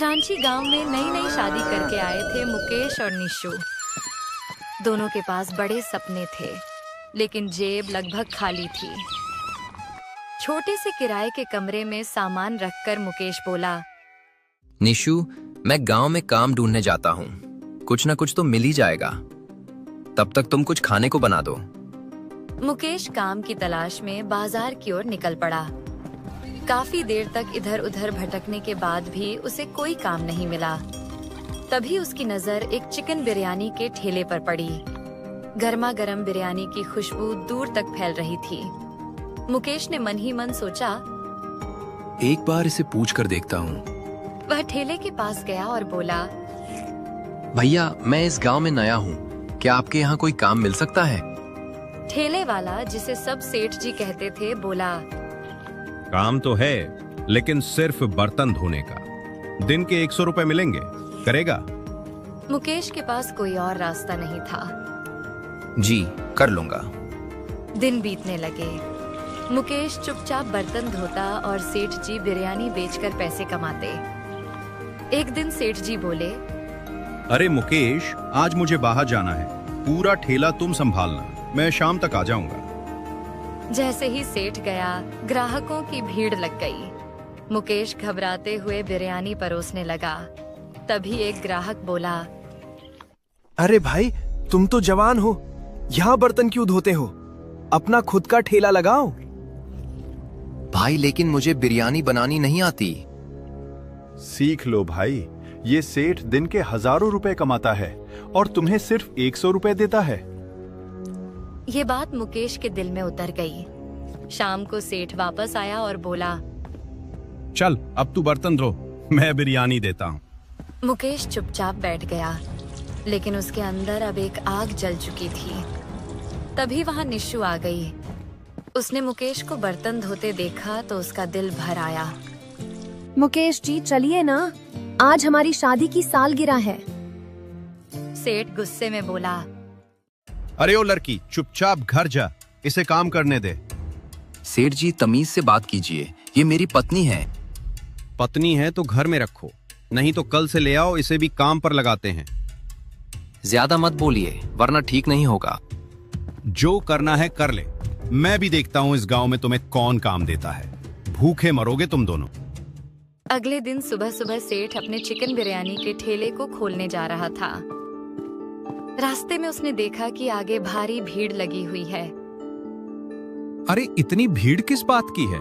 रांची गांव में नई नई शादी करके आए थे मुकेश और निशु। दोनों के पास बड़े सपने थे, लेकिन जेब लगभग खाली थी। छोटे से किराए के कमरे में सामान रखकर मुकेश बोला, निशु, मैं गांव में काम ढूंढने जाता हूँ। कुछ ना कुछ तो मिल ही जाएगा। तब तक तुम कुछ खाने को बना दो। मुकेश काम की तलाश में बाजार की ओर निकल पड़ा। काफी देर तक इधर उधर भटकने के बाद भी उसे कोई काम नहीं मिला। तभी उसकी नजर एक चिकन बिरयानी के ठेले पर पड़ी। गर्मा गर्म बिरयानी की खुशबू दूर तक फैल रही थी। मुकेश ने मन ही मन सोचा, एक बार इसे पूछ कर देखता हूँ। वह ठेले के पास गया और बोला, भैया, मैं इस गांव में नया हूँ, क्या आपके यहाँ कोई काम मिल सकता है? ठेले वाला, जिसे सब सेठ जी कहते थे, बोला, काम तो है, लेकिन सिर्फ बर्तन धोने का। दिन के 100 रुपए मिलेंगे, करेगा? मुकेश के पास कोई और रास्ता नहीं था। जी, कर लूंगा। दिन बीतने लगे। मुकेश चुपचाप बर्तन धोता और सेठ जी बिरयानी बेचकर पैसे कमाते। एक दिन सेठ जी बोले, अरे मुकेश, आज मुझे बाहर जाना है, पूरा ठेला तुम संभालना, मैं शाम तक आ जाऊंगा। जैसे ही सेठ गया, ग्राहकों की भीड़ लग गई। मुकेश घबराते हुए बिरयानी परोसने लगा। तभी एक ग्राहक बोला, अरे भाई, तुम तो जवान हो, यहाँ बर्तन क्यों धोते हो? अपना खुद का ठेला लगाओ। भाई, लेकिन मुझे बिरयानी बनानी नहीं आती। सीख लो भाई, ये सेठ दिन के हजारों रुपए कमाता है और तुम्हें सिर्फ 100 रुपए देता है। ये बात मुकेश के दिल में उतर गई। शाम को सेठ वापस आया और बोला, चल अब तू बर्तन धो, मैं बिरयानी देता हूँ। मुकेश चुपचाप बैठ गया, लेकिन उसके अंदर अब एक आग जल चुकी थी। तभी वहां निशु आ गई। उसने मुकेश को बर्तन धोते देखा तो उसका दिल भर आया। मुकेश जी, चलिए ना, आज हमारी शादी की सालगिरह है। सेठ गुस्से में बोला, अरे ओ लड़की, चुपचाप घर जा, इसे काम करने दे। सेठ जी, तमीज से बात कीजिए, ये मेरी पत्नी है। पत्नी है तो घर में रखो, नहीं तो कल से ले आओ, इसे भी काम पर लगाते हैं। ज्यादा मत बोलिए, वरना ठीक नहीं होगा। जो करना है कर ले, मैं भी देखता हूँ इस गांव में तुम्हें कौन काम देता है। भूखे मरोगे तुम दोनों। अगले दिन सुबह सुबह सेठ अपने चिकन बिरयानी के ठेले को खोलने जा रहा था। रास्ते में उसने देखा कि आगे भारी भीड़ लगी हुई है। अरे इतनी भीड़ किस बात की है?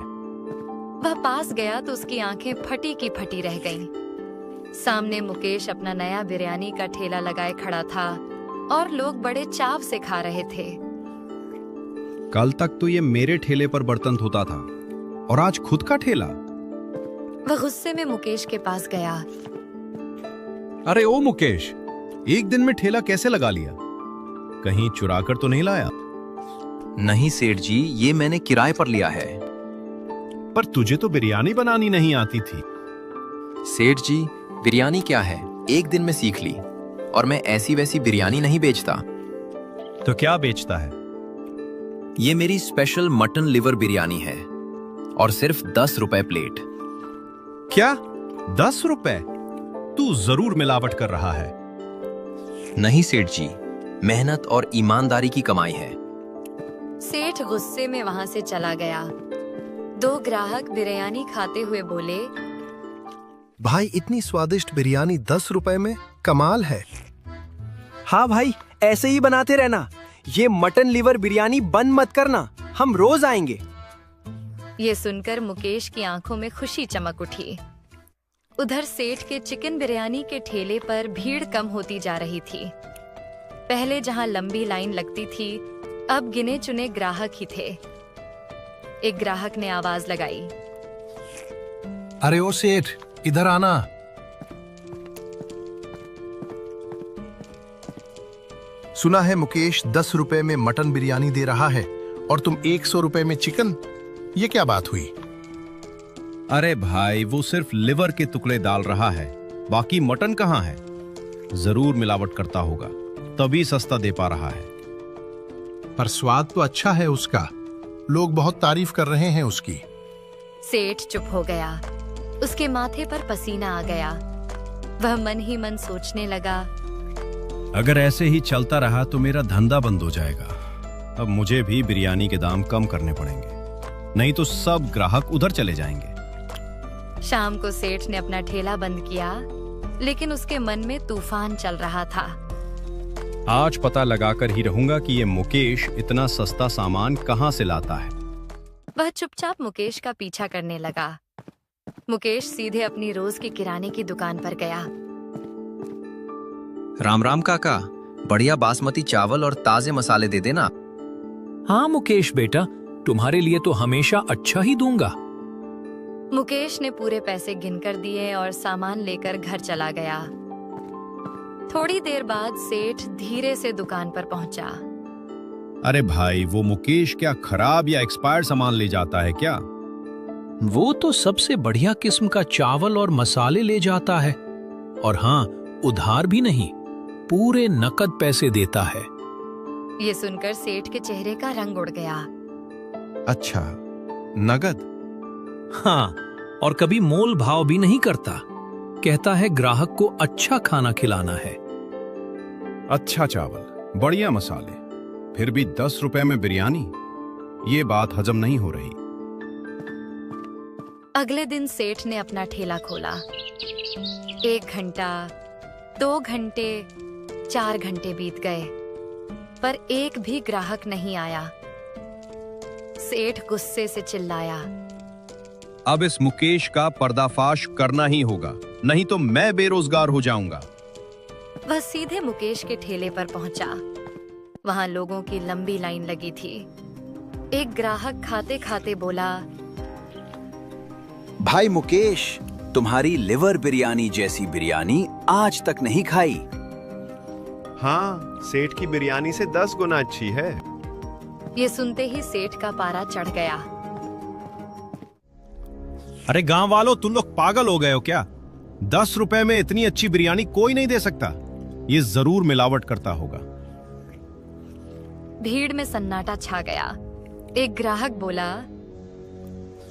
वह पास गया तो उसकी आंखें फटी की फटी रह गईं। सामने मुकेश अपना नया बिरयानी का ठेला लगाए खड़ा था और लोग बड़े चाव से खा रहे थे। कल तक तो ये मेरे ठेले पर बर्तन धोता था और आज खुद का ठेला। वह गुस्से में मुकेश के पास गया। अरे ओ मुकेश, एक दिन में ठेला कैसे लगा लिया? कहीं चुरा कर तो नहीं लाया? नहीं सेठ जी, ये मैंने किराए पर लिया है। पर तुझे तो बिरयानी बनानी नहीं आती थी। सेठ जी, बिरयानी क्या है, एक दिन में सीख ली, और मैं ऐसी वैसी बिरयानी नहीं बेचता। तो क्या बेचता है? ये मेरी स्पेशल मटन लिवर बिरयानी है और सिर्फ 10 रुपए प्लेट। क्या 10 रुपए? तू जरूर मिलावट कर रहा है। नहीं सेठ जी, मेहनत और ईमानदारी की कमाई है। सेठ गुस्से में वहां से चला गया। 2 ग्राहक बिरयानी खाते हुए बोले, भाई, इतनी स्वादिष्ट बिरयानी 10 रुपए में, कमाल है। हाँ भाई, ऐसे ही बनाते रहना। ये मटन लिवर बिरयानी बंद मत करना, हम रोज आएंगे। ये सुनकर मुकेश की आंखों में खुशी चमक उठी। उधर सेठ के चिकन बिरयानी के ठेले पर भीड़ कम होती जा रही थी। पहले जहां लंबी लाइन लगती थी, अब गिने चुने ग्राहक ही थे। एक ग्राहक ने आवाज लगाई, अरे ओ सेठ, इधर आना। सुना है मुकेश 10 रुपए में मटन बिरयानी दे रहा है और तुम 100 रुपए में चिकन। ये क्या बात हुई? अरे भाई, वो सिर्फ लिवर के टुकड़े डाल रहा है, बाकी मटन कहाँ है? जरूर मिलावट करता होगा, तभी सस्ता दे पा रहा है। पर स्वाद तो अच्छा है उसका, लोग बहुत तारीफ कर रहे हैं उसकी। सेठ चुप हो गया। उसके माथे पर पसीना आ गया। वह मन ही मन सोचने लगा, अगर ऐसे ही चलता रहा तो मेरा धंधा बंद हो जाएगा। अब मुझे भी बिरयानी के दाम कम करने पड़ेंगे, नहीं तो सब ग्राहक उधर चले जाएंगे। शाम को सेठ ने अपना ठेला बंद किया, लेकिन उसके मन में तूफान चल रहा था। आज पता लगाकर ही रहूंगा कि ये मुकेश इतना सस्ता सामान कहां से लाता है। वह चुपचाप मुकेश का पीछा करने लगा। मुकेश सीधे अपनी रोज की किराने की दुकान पर गया। राम राम काका, बढ़िया बासमती चावल और ताजे मसाले दे देना। हाँ मुकेश बेटा, तुम्हारे लिए तो हमेशा अच्छा ही दूंगा। मुकेश ने पूरे पैसे गिनकर दिए और सामान लेकर घर चला गया। थोड़ी देर बाद सेठ धीरे से दुकान पर पहुंचा। अरे भाई, वो मुकेश क्या खराब या एक्सपायर्ड सामान ले जाता है क्या? वो तो सबसे बढ़िया किस्म का चावल और मसाले ले जाता है, और हाँ, उधार भी नहीं, पूरे नकद पैसे देता है। ये सुनकर सेठ के चेहरे का रंग उड़ गया। अच्छा, नगद? हाँ, और कभी मोल भाव भी नहीं करता। कहता है ग्राहक को अच्छा खाना खिलाना है। अच्छा चावल, बढ़िया मसाले, फिर भी 10 रुपए में बिरयानी? ये बात हजम नहीं हो रही। अगले दिन सेठ ने अपना ठेला खोला। 1 घंटा, 2 घंटे, 4 घंटे बीत गए, पर एक भी ग्राहक नहीं आया। सेठ गुस्से से चिल्लाया, अब इस मुकेश का पर्दाफाश करना ही होगा, नहीं तो मैं बेरोजगार हो जाऊंगा। वह सीधे मुकेश के ठेले पर पहुंचा। वहां लोगों की लंबी लाइन लगी थी। एक ग्राहक खाते खाते बोला, भाई मुकेश, तुम्हारी लिवर बिरयानी जैसी बिरयानी आज तक नहीं खाई। हाँ, सेठ की बिरयानी से 10 गुना अच्छी है। ये सुनते ही सेठ का पारा चढ़ गया। अरे गांव वालों, तुम लोग पागल हो गए हो क्या? 10 रुपए में इतनी अच्छी बिरयानी कोई नहीं दे सकता। ये जरूर मिलावट करता होगा। भीड़ में सन्नाटा छा गया। एक ग्राहक बोला,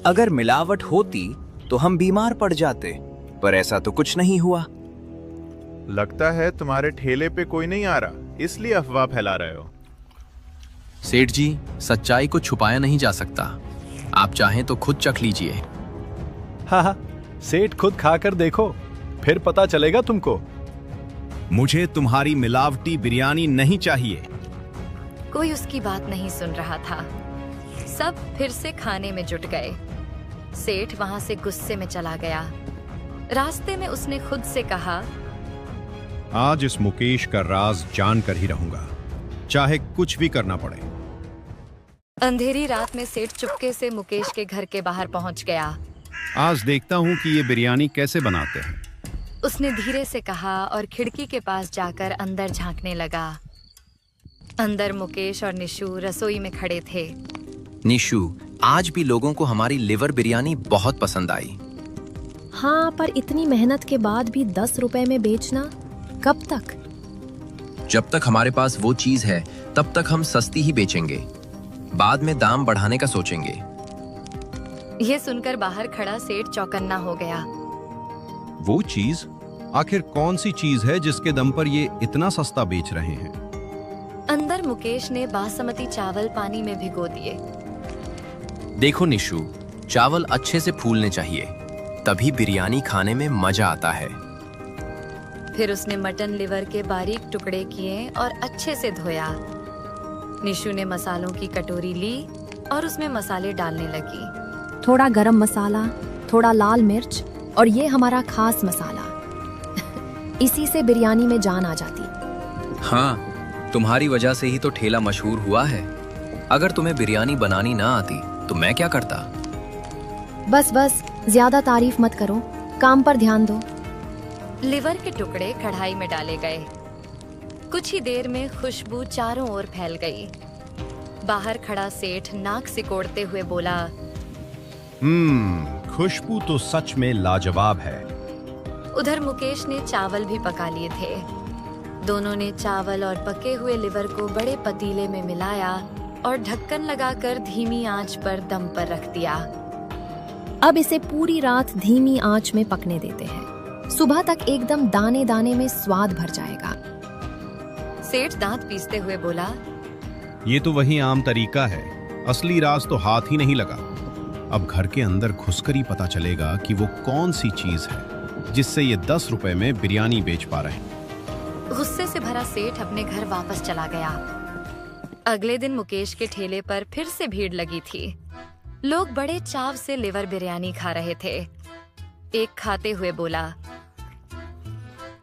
अगर मिलावट होती तो हम बीमार पड़ जाते, पर ऐसा तो कुछ नहीं हुआ। लगता है तुम्हारे ठेले पे कोई नहीं आ रहा, इसलिए अफवाह फैला रहे हो। सेठ जी, सच्चाई को छुपाया नहीं जा सकता। आप चाहें तो खुद चख लीजिए। हाँ, सेठ खुद खाकर देखो, फिर पता चलेगा तुमको। मुझे तुम्हारी मिलावटी बिरयानी नहीं चाहिए। कोई उसकी बात नहीं सुन रहा था। सब फिर से खाने में जुट गए। सेठ वहां से गुस्से में चला गया। रास्ते में उसने खुद से कहा, आज इस मुकेश का राज जानकर ही रहूंगा, चाहे कुछ भी करना पड़े। अंधेरी रात में सेठ चुपके से मुकेश के घर के बाहर पहुंच गया। आज देखता हूं कि ये बिरयानी कैसे बनाते हैं। उसने धीरे से कहा और खिड़की के पास जाकर अंदर झांकने लगा। अंदर मुकेश और निशु रसोई में खड़े थे। निशु, आज भी लोगों को हमारी लिवर बिरयानी बहुत पसंद आई। हाँ, पर इतनी मेहनत के बाद भी 10 रुपए में बेचना कब तक? जब तक हमारे पास वो चीज है, तब तक हम सस्ती ही बेचेंगे। बाद में दाम बढ़ाने का सोचेंगे। यह सुनकर बाहर खड़ा सेठ चौकन्ना हो गया। वो चीज? आखिर कौन सी चीज है जिसके दम पर ये इतना सस्ता बेच रहे हैं? अंदर मुकेश ने बासमती चावल पानी में भिगो दिए। देखो निशु, चावल अच्छे से फूलने चाहिए, तभी बिरयानी खाने में मजा आता है। फिर उसने मटन लिवर के बारीक टुकड़े किए और अच्छे से धोया। निशु ने मसालों की कटोरी ली और उसमें मसाले डालने लगी। थोड़ा गरम मसाला, थोड़ा लाल मिर्च और ये हमारा खास मसाला। इसी से बिरयानी में जान आ जाती। हाँ, तुम्हारी वजह से ही तो ठेला मशहूर हुआ है। अगर तुम्हें बिरयानी बनानी ना आती तो मैं क्या करता? बस बस, ज्यादा तारीफ मत करो, काम पर ध्यान दो। लिवर के टुकड़े कढ़ाई में डाले गए। कुछ ही देर में खुशबू चारों ओर फैल गई। बाहर खड़ा सेठ नाक सिकोड़ते हुए बोला, खुशबू तो सच में लाजवाब है। उधर मुकेश ने चावल भी पका लिए थे। दोनों ने चावल और पके हुए लिवर को बड़े पतीले में मिलाया और ढक्कन लगाकर धीमी आंच पर दम पर रख दिया। अब इसे पूरी रात धीमी आंच में पकने देते हैं। सुबह तक एकदम दाने दाने में स्वाद भर जाएगा। सेठ दांत पीसते हुए बोला, ये तो वही आम तरीका है, असली राज तो हाथ ही नहीं लगा। अब घर के अंदर घुसकर ही पता चलेगा कि वो कौन सी चीज है जिससे ये 10 रुपए में बिरयानी बेच पा रहे हैं। गुस्से से भरा सेठ अपने घर वापस चला गया। अगले दिन मुकेश के ठेले पर फिर से भीड़ लगी थी। लोग बड़े चाव से लिवर बिरयानी खा रहे थे। एक खाते हुए बोला,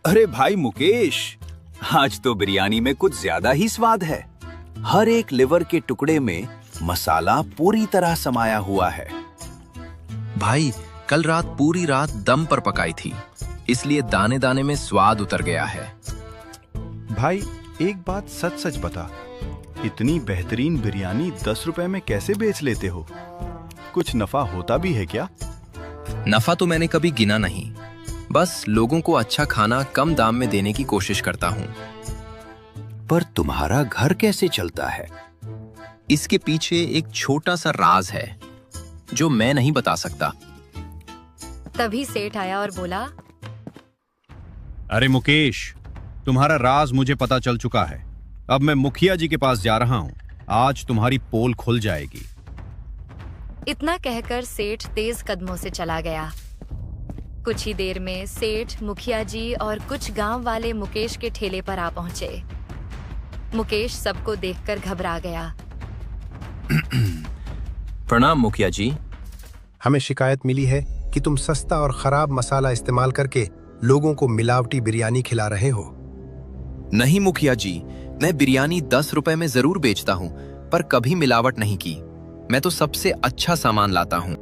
अरे भाई मुकेश, आज तो बिरयानी में कुछ ज्यादा ही स्वाद है। हर एक लिवर के टुकड़े में मसाला पूरी तरह समाया हुआ है। भाई, कल रात पूरी रात दम पर पकाई थी, इसलिए दाने दाने में स्वाद उतर गया है। भाई एक बात सच सच बता, इतनी बेहतरीन बिरयानी 10 रुपए में कैसे बेच लेते हो? कुछ नफा होता भी है क्या? नफा तो मैंने कभी गिना नहीं, बस लोगों को अच्छा खाना कम दाम में देने की कोशिश करता हूँ। पर तुम्हारा घर कैसे चलता है? इसके पीछे एक छोटा सा राज है जो मैं नहीं बता सकता। तभी सेठ आया और बोला, अरे मुकेश, तुम्हारा राज मुझे पता चल चुका है। अब मैं मुखिया जी के पास जा रहा हूँ, आज तुम्हारी पोल खुल जाएगी। इतना कहकर सेठ तेज कदमों से चला गया। कुछ ही देर में सेठ, मुखिया जी और कुछ गांव वाले मुकेश के ठेले पर आ पहुंचे। मुकेश सबको देखकर घबरा गया। प्रणाम मुखिया जी। हमें शिकायत मिली है कि तुम सस्ता और खराब मसाला इस्तेमाल करके लोगों को मिलावटी बिरयानी खिला रहे हो। नहीं मुखिया जी, मैं बिरयानी 10 रुपए में जरूर बेचता हूँ, पर कभी मिलावट नहीं की। मैं तो सबसे अच्छा सामान लाता हूँ।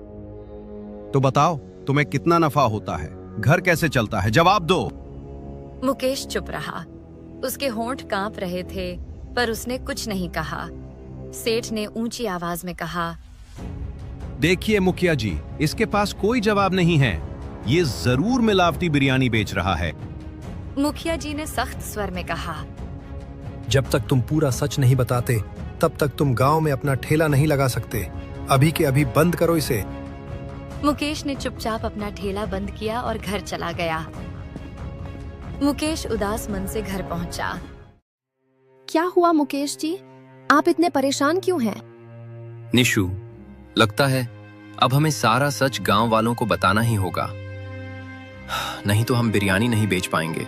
तो बताओ, तुम्हें कितना नफा होता है? घर कैसे चलता है? जवाब दो। मुकेश चुप रहा। उसके होंठ कांप रहे थे, पर उसने कुछ नहीं कहा। सेठ ने ऊंची आवाज में कहा, देखिए मुखिया जी, इसके पास कोई जवाब नहीं है। ये जरूर मिलावटी बिरयानी बेच रहा है। मुखिया जी ने सख्त स्वर में कहा, जब तक तुम पूरा सच नहीं बताते, तब तक तुम गांव में अपना ठेला नहीं लगा सकते। अभी के अभी बंद करो इसे। मुकेश ने चुपचाप अपना ठेला बंद किया और घर चला गया। मुकेश उदास मन से घर पहुंचा। क्या हुआ मुकेश जी? आप इतने परेशान क्यों हैं? निशु, लगता है अब हमें सारा सच गांव वालों को बताना ही होगा, नहीं तो हम बिरयानी नहीं बेच पाएंगे।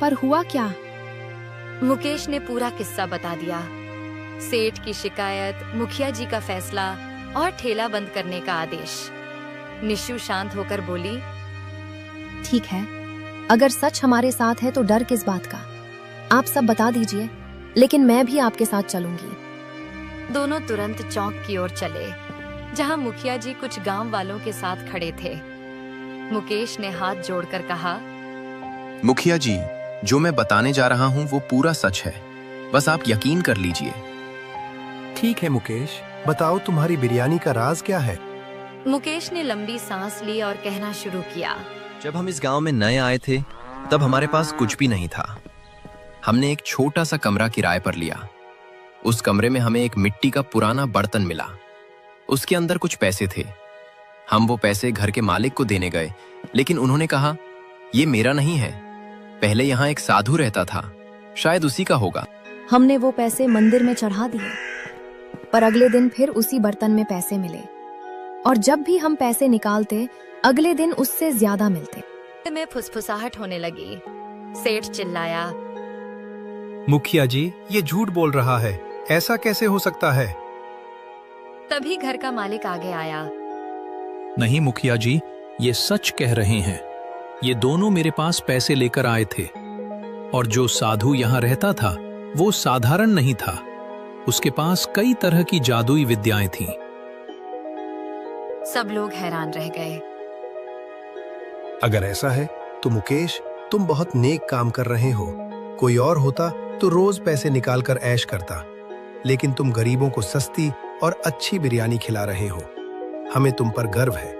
पर हुआ क्या? मुकेश ने पूरा किस्सा बता दिया। सेठ की शिकायत, मुखिया जी का फैसला और ठेला बंद करने का आदेश। निशु शांत होकर बोली, ठीक है, अगर सच हमारे साथ है तो डर किस बात का? आप सब बता दीजिए, लेकिन मैं भी आपके साथ चलूंगी। दोनों तुरंत चौक की ओर चले, जहां मुखिया जी कुछ गांव वालों के साथ खड़े थे। मुकेश ने हाथ जोड़कर कहा, मुखिया जी, जो मैं बताने जा रहा हूँ वो पूरा सच है, बस आप यकीन कर लीजिए। ठीक है मुकेश, बताओ तुम्हारी बिरयानी का राज क्या है? मुकेश ने लंबी सांस ली और कहना शुरू किया, जब हम इस गांव में नए आए थे, तब हमारे पास कुछ भी नहीं था। हमने एक छोटा सा कमरा किराए पर लिया। उस कमरे में हमें एक मिट्टी का पुराना बर्तन मिला। उसके अंदर कुछ पैसे थे। हम वो पैसे घर के मालिक को देने गए, लेकिन उन्होंने कहा, ये मेरा नहीं है, पहले यहाँ एक साधु रहता था, शायद उसी का होगा। हमने वो पैसे मंदिर में चढ़ा दिए, पर अगले दिन फिर उसी बर्तन में पैसे मिले, और जब भी हम पैसे निकालते, अगले दिन उससे ज्यादा मिलते। में फुसफुसाहट होने लगी। सेठ चिल्लाया, मुखिया जी, ये झूठ बोल रहा है, ऐसा कैसे हो सकता है? तभी घर का मालिक आगे आया। नहीं मुखिया जी, ये सच कह रहे हैं। ये दोनों मेरे पास पैसे लेकर आए थे, और जो साधु यहाँ रहता था वो साधारण नहीं था। उसके पास कई तरह की जादुई विद्याएं थीं। सब लोग हैरान रह गए। अगर ऐसा है तो मुकेश, तुम बहुत नेक काम कर रहे हो। कोई और होता तो रोज पैसे निकालकर ऐश करता, लेकिन तुम गरीबों को सस्ती और अच्छी बिरयानी खिला रहे हो। हमें तुम पर गर्व है।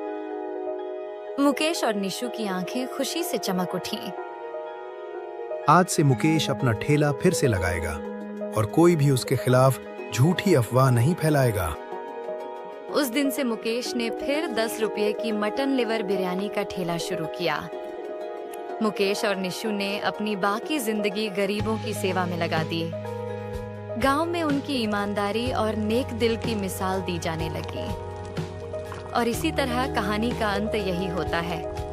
मुकेश और निशु की आंखें खुशी से चमक उठी। आज से मुकेश अपना ठेला फिर से लगाएगा, और कोई भी उसके खिलाफ झूठी अफवाह नहीं फैलाएगा। उस दिन से मुकेश ने फिर 10 रुपये की मटन लिवर बिरयानी का ठेला शुरू किया। मुकेश और निशु ने अपनी बाकी जिंदगी गरीबों की सेवा में लगा दी। गांव में उनकी ईमानदारी और नेक दिल की मिसाल दी जाने लगी। और इसी तरह कहानी का अंत यही होता है।